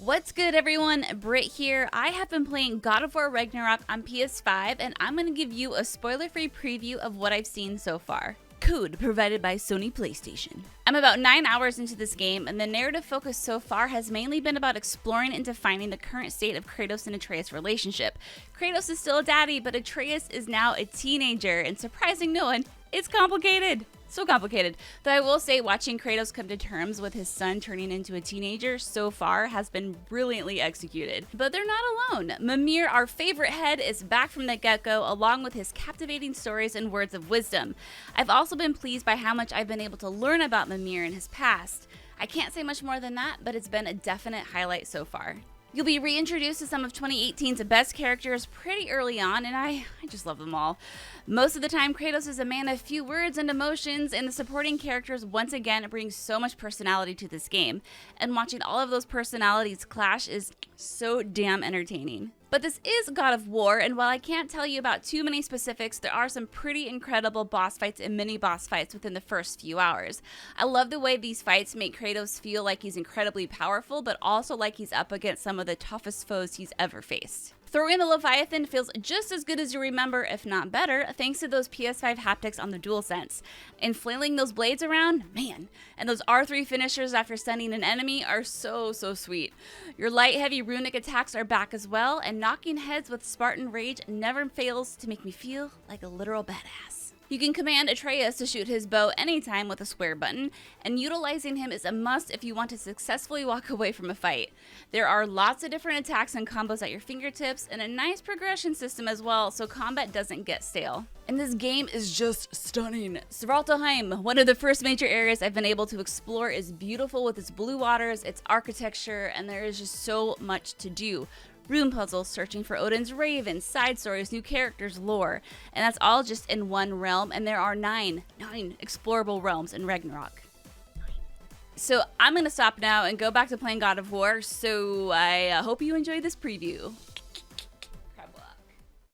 What's good, everyone? Britt here. I have been playing God of War Ragnarok on PS5, and I'm going to give you a spoiler-free preview of what I've seen so far. Code provided by Sony PlayStation. I'm about 9 hours into this game, and the narrative focus so far has mainly been about exploring and defining the current state of Kratos and Atreus' relationship. Kratos is still a daddy, but Atreus is now a teenager, and surprising no one, it's complicated. So complicated. Though I will say watching Kratos come to terms with his son turning into a teenager so far has been brilliantly executed. But they're not alone. Mimir, our favorite head, is back from the get-go along with his captivating stories and words of wisdom. I've also been pleased by how much I've been able to learn about Mimir and his past. I can't say much more than that, but it's been a definite highlight so far. You'll be reintroduced to some of 2018's best characters pretty early on, and I just love them all. Most of the time, Kratos is a man of few words and emotions, and the supporting characters once again bring so much personality to this game. And watching all of those personalities clash is so damn entertaining. But this is God of War, and while I can't tell you about too many specifics, there are some pretty incredible boss fights and mini-boss fights within the first few hours. I love the way these fights make Kratos feel like he's incredibly powerful, but also like he's up against some of the toughest foes he's ever faced. Throwing the Leviathan feels just as good as you remember, if not better, thanks to those PS5 haptics on the DualSense. And flailing those blades around, man, and those R3 finishers after stunning an enemy are so sweet. Your light heavy runic attacks are back as well, and knocking heads with Spartan Rage never fails to make me feel like a literal badass. You can command Atreus to shoot his bow anytime with a square button, and utilizing him is a must if you want to successfully walk away from a fight. There are lots of different attacks and combos at your fingertips, and a nice progression system as well, so combat doesn't get stale. And this game is just stunning. Svartalfheim, one of the first major areas I've been able to explore, is beautiful with its blue waters, its architecture, and there is just so much to do. Rune puzzles, searching for Odin's Raven, side stories, new characters, lore, and that's all just in one realm, and there are nine explorable realms in Ragnarok. So I'm gonna stop now and go back to playing God of War, so I hope you enjoyed this preview.